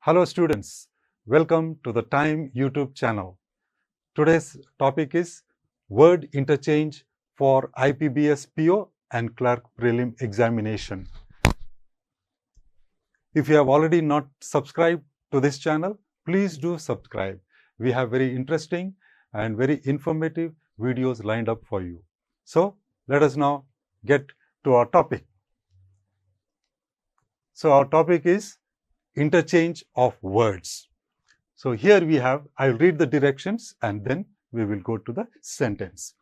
Hello students, welcome to the Time YouTube channel. Today's topic is word interchange for IBPSPO and Clerk Prelim examination. If you have already not subscribed to this channel, please do subscribe. We have very interesting and very informative videos lined up for you. So let us now get to our topic. So our topic is interchange of words. So here we have, I'll read the directions and then we will go to the sentence.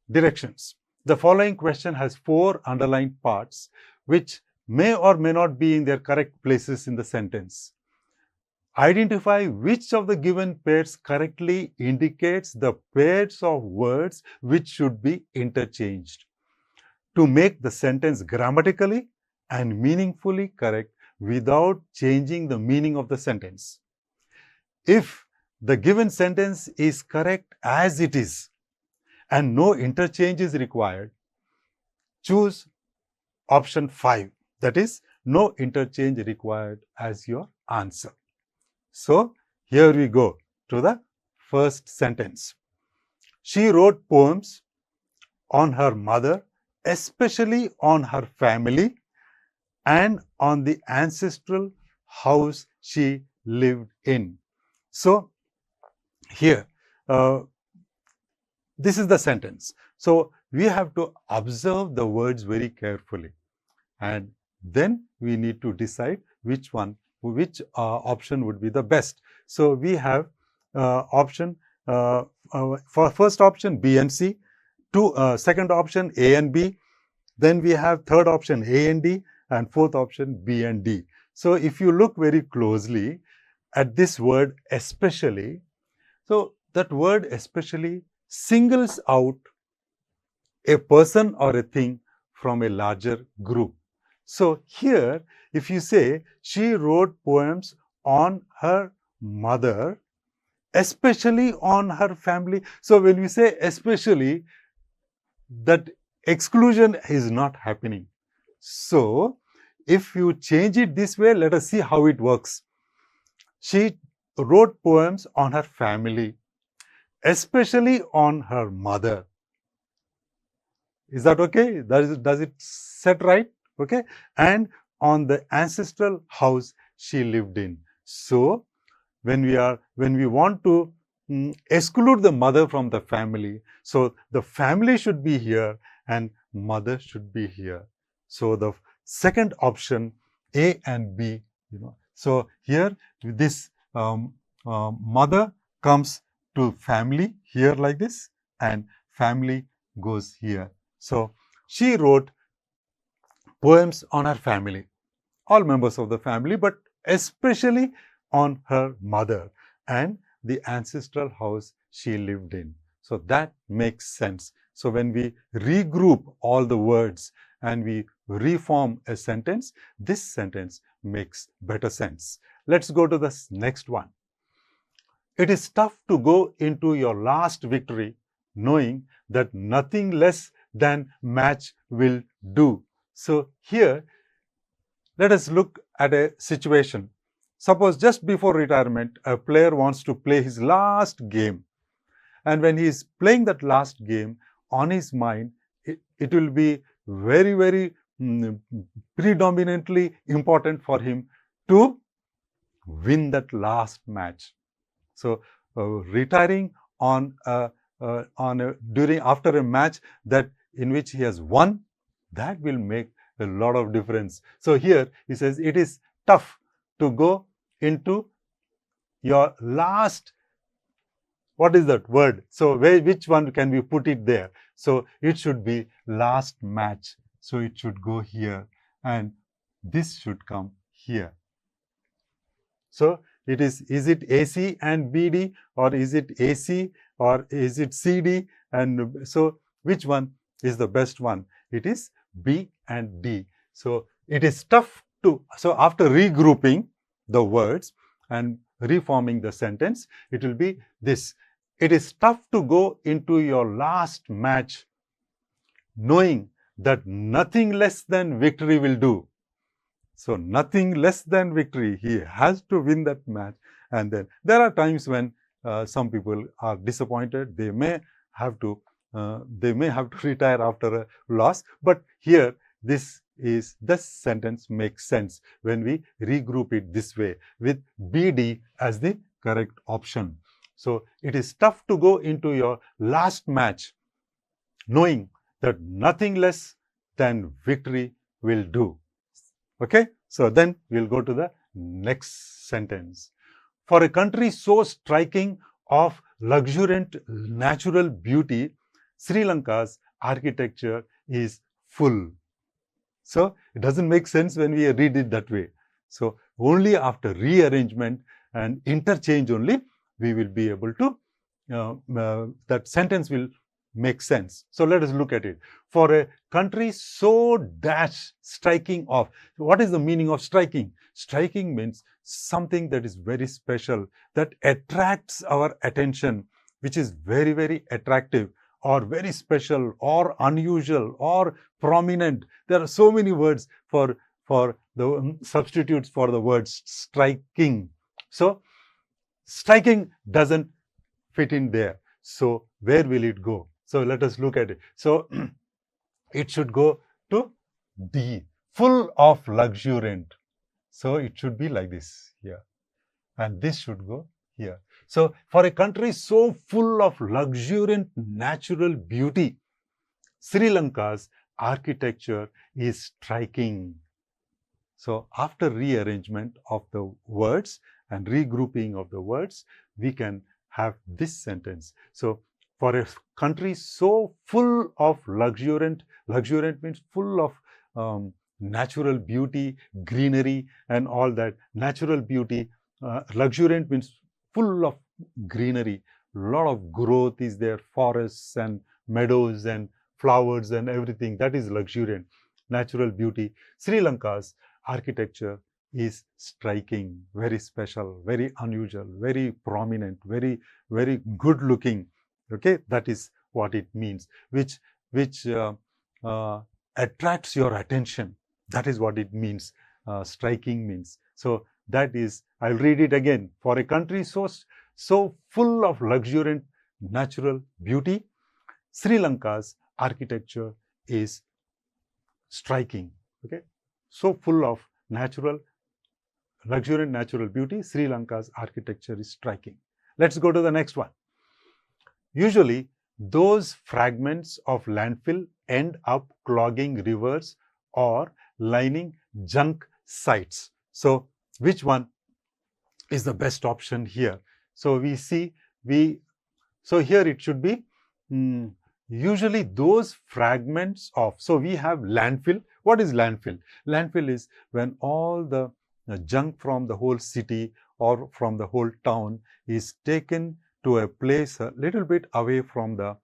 Directions. The following question has 4 underlined parts which may or may not be in their correct places in the sentence. Identify which of the given pairs correctly indicates the pairs of words which should be interchanged. To make the sentence grammatically and meaningfully correct without changing the meaning of the sentence. If the given sentence is correct as it is and no interchange is required, choose option 5, that is, no interchange required as your answer. So, here we go to the first sentence. She wrote poems on her mother, especially on her family, and on the ancestral house she lived in. So, here, this is the sentence. So, we have to observe the words very carefully and then we need to decide which option would be the best. So, we have option, for first option B and C, second option A and B, then we have third option A and D, and fourth option B and D. So, if you look very closely at this word especially, so that word especially singles out a person or a thing from a larger group. So, here if you say she wrote poems on her mother, especially on her family. So, when we say especially, that exclusion is not happening. So, if you change it this way, let us see how it works. She wrote poems on her family, especially on her mother. Is that okay? Does it set right? Okay. And on the ancestral house she lived in. So, when we want to exclude the mother from the family, so the family should be here and mother should be here. So, the second option A and B, So, here this mother comes to family here like this and family goes here. So, she wrote poems on her family, all members of the family, but especially on her mother and the ancestral house she lived in. So, that makes sense. So, when we regroup all the words and we reform a sentence, this sentence makes better sense. Let's go to the next one. It is tough to go into your last victory knowing that nothing less than match will do. So, here let us look at a situation. Suppose just before retirement, a player wants to play his last game, and when he is playing that last game, on his mind, it will be very, very predominantly important for him to win that last match. So, retiring after a match that in which he has won, that will make a lot of difference. So, here he says it is tough to go into your last, what is that word? So, which one can we put it there? So, it should be last match. So, it should go here and this should come here. So, is it AC and BD, or is it AC, or is it CD? And so, which one is the best one? It is B and D. So, it is tough to, so after regrouping the words and reforming the sentence, it will be this. It is tough to go into your last match knowing that nothing less than victory will do. So nothing less than victory. He has to win that match. And then there are times when some people are disappointed. They may have to retire after a loss. But here, this sentence makes sense when we regroup it this way with BD as the correct option. So it is tough to go into your last match knowing that nothing less than victory will do. Okay, so then we'll go to the next sentence. For a country so striking of luxuriant natural beauty, Sri Lanka's architecture is full. So it doesn't make sense when we read it that way. So only after rearrangement and interchange only we will be able to, that sentence will make sense. So let us look at it. For a country so striking of, what is the meaning of striking? Striking means something that is very special, that attracts our attention, which is very, very attractive or very special or unusual or prominent. There are so many words for the substitutes for the word striking. So striking doesn't fit in there. So where will it go? So let us look at it. So it should go to D, full of luxuriant. So it should be like this here. And this should go here. So for a country so full of luxuriant natural beauty, Sri Lanka's architecture is striking. So after rearrangement of the words and regrouping of the words, we can have this sentence. So for a country so full of luxuriant means full of natural beauty, greenery and all that. Natural beauty, luxuriant means full of greenery. A lot of growth is there, forests and meadows and flowers and everything. That is luxuriant, natural beauty. Sri Lanka's architecture is striking, very special, very unusual, very prominent, very, very good looking. Okay, that is what it means, which attracts your attention. That is what it means, striking means. So that is, I'll read it again. For a country so full of luxuriant natural beauty, Sri Lanka's architecture is striking. Okay, so full of luxuriant natural beauty, Sri Lanka's architecture is striking. Let's go to the next one. Usually, those fragments of landfill end up clogging rivers or lining junk sites. So, which one is the best option here? So, we see, so here it should be usually those fragments of, so we have landfill. What is landfill? Landfill is when all the junk from the whole city or from the whole town is taken to a place a little bit away from the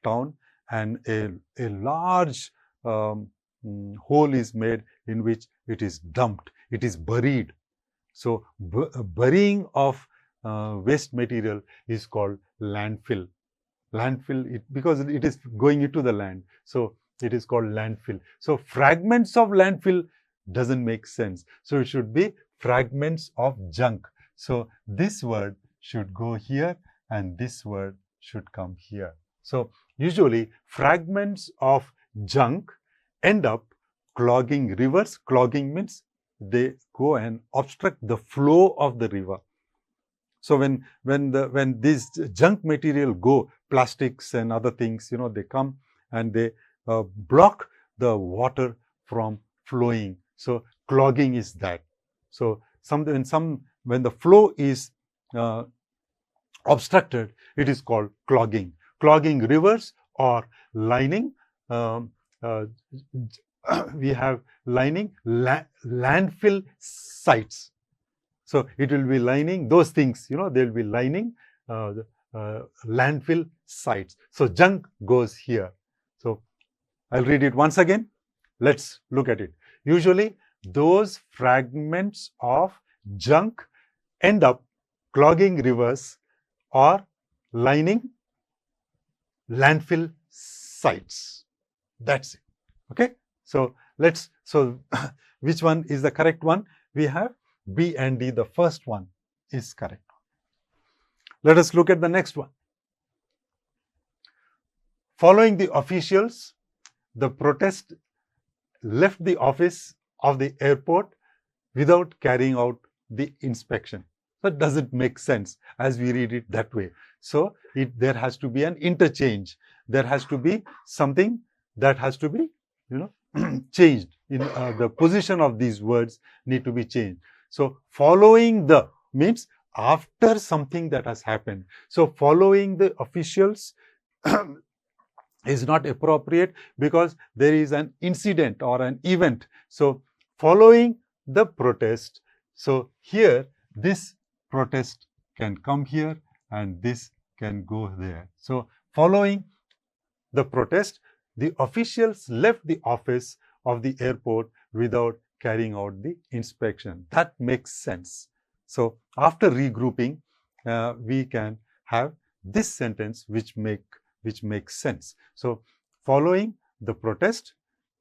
town, and a large hole is made in which it is dumped, it is buried. So burying of waste material is called landfill. Landfill, because it is going into the land, so it is called landfill. So fragments of landfill doesn't make sense. So it should be fragments of junk. So this word should go here and this word should come here. So usually fragments of junk end up clogging rivers. Clogging means they go and obstruct the flow of the river. So when this junk material go, plastics and other things, they come and they block the water from flowing. So clogging is that. So when the flow is obstructed, it is called clogging. Clogging rivers or lining. We have lining landfill sites. So it will be lining those things, they will be lining landfill sites. So junk goes here. So I'll read it once again. Let's look at it. Usually those fragments of junk end up clogging rivers or lining landfill sites. That's it. Okay. So let's So which one is the correct one? We have B and D. The first one is correct. Let us look at the next one. Following the officials, the protest left the office of the airport without carrying out the inspection. That doesn't make sense as we read it that way. So there has to be an interchange. There has to be something that has to be, changed. In the position of these words need to be changed. So following the means after something that has happened. So following the officials is not appropriate because there is an incident or an event. So following the protest, so here this protest can come here and this can go there. So following the protest, the officials left the office of the airport without carrying out the inspection. That makes sense. So after regrouping, we can have this sentence which makes sense. So following the protest,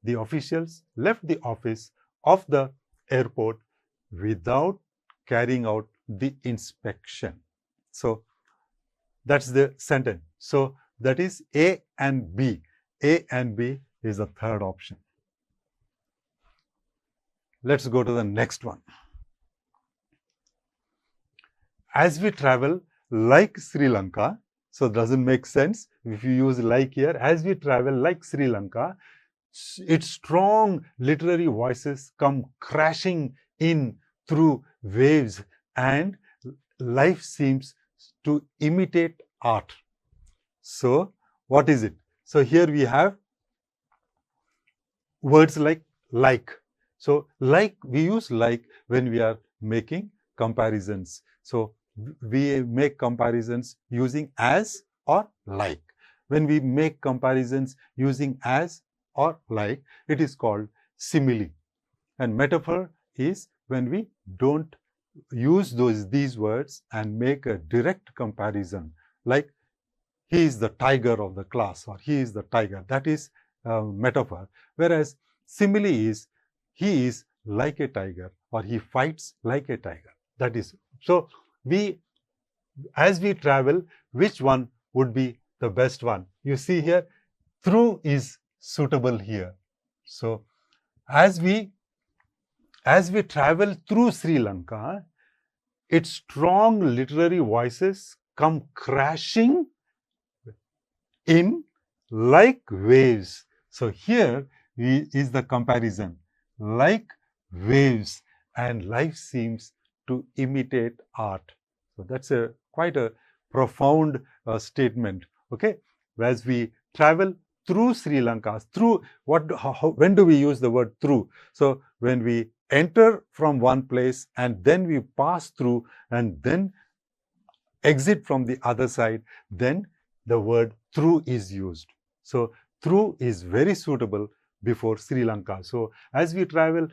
the officials left the office of the airport without carrying out the inspection. So that's the sentence. So that is A and B. A and B is the third option. Let's go to the next one. As we travel like Sri Lanka, so it doesn't make sense if you use like here. As we travel like Sri Lanka, its strong literary voices come crashing in through waves and life seems to imitate art. So what is it? So here we have words like. So like, we use like when we are making comparisons. So we make comparisons using as or like. When we make comparisons using as or like, it is called simile. And metaphor is when we don't use these words and make a direct comparison, like he is the tiger of the class or he is the tiger. That is metaphor. Whereas simile is he is like a tiger or he fights like a tiger. That is. So as we travel, which one would be the best one? You see here, through is suitable here. So as we travel through Sri Lanka, its strong literary voices come crashing in like waves. So here is the comparison, like waves, and life seems to imitate art. So that's quite a profound statement. Okay, as we travel through Sri Lanka, through when do we use the word through? So when we enter from one place and then we pass through and then exit from the other side, then the word through is used. So through is very suitable before Sri Lanka. So as we travel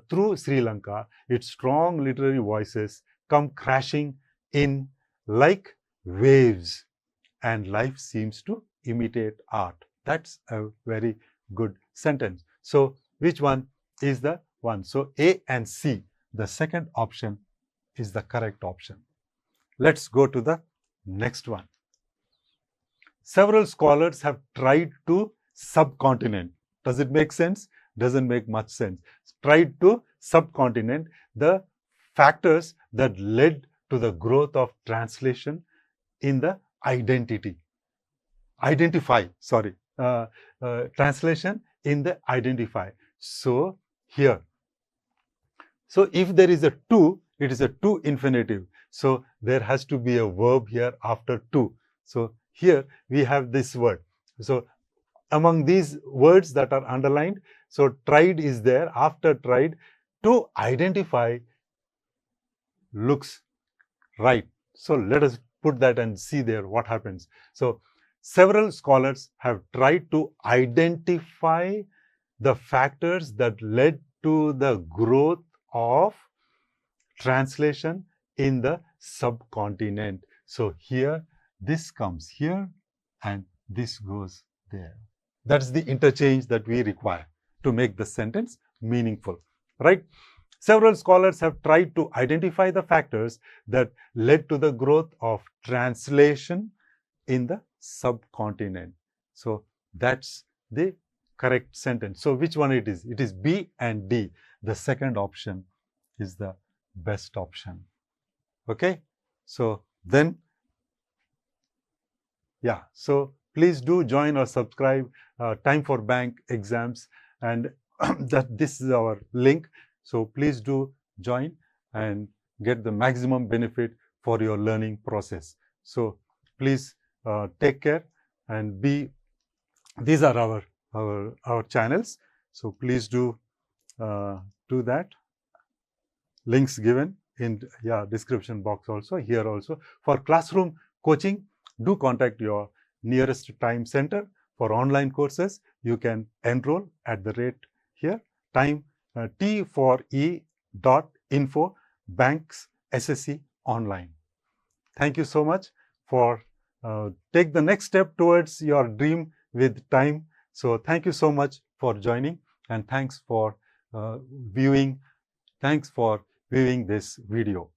through Sri Lanka, its strong literary voices come crashing in like waves and life seems to imitate art. That's a very good sentence. So which one is the one? So A and C, the second option is the correct option. Let's go to the next one. Several scholars have tried to subcontinent. Does it make sense? Doesn't make much sense. Tried to subcontinent the factors that led to the growth of translation in the translation in the identify. So here, so if there is a to, it is a to infinitive. So there has to be a verb here after to. So here we have this word. So among these words that are underlined, so tried is there. After tried, to identify looks right. So let us put that and see there what happens. So several scholars have tried to identify the factors that led to the growth of translation in the subcontinent. So here, this comes here and this goes there. That's the interchange that we require to make the sentence meaningful, right? Several scholars have tried to identify the factors that led to the growth of translation in the subcontinent. So that's the correct sentence. So which one it is? It is B and D. The second option is the best option. Okay. So then, yeah. So please do join or subscribe Time for Bank Exams, and that this is our link. So please do join and get the maximum benefit for your learning process. So please take care and be. These are our channels. So please do that. Links given in description box also, here also. For classroom coaching, do contact your nearest time center. For online courses, you can enroll at the rate here, time T4E.info banks SSC online. Thank you so much for take the next step towards your dream with time. So thank you so much for joining, and thanks for viewing this video.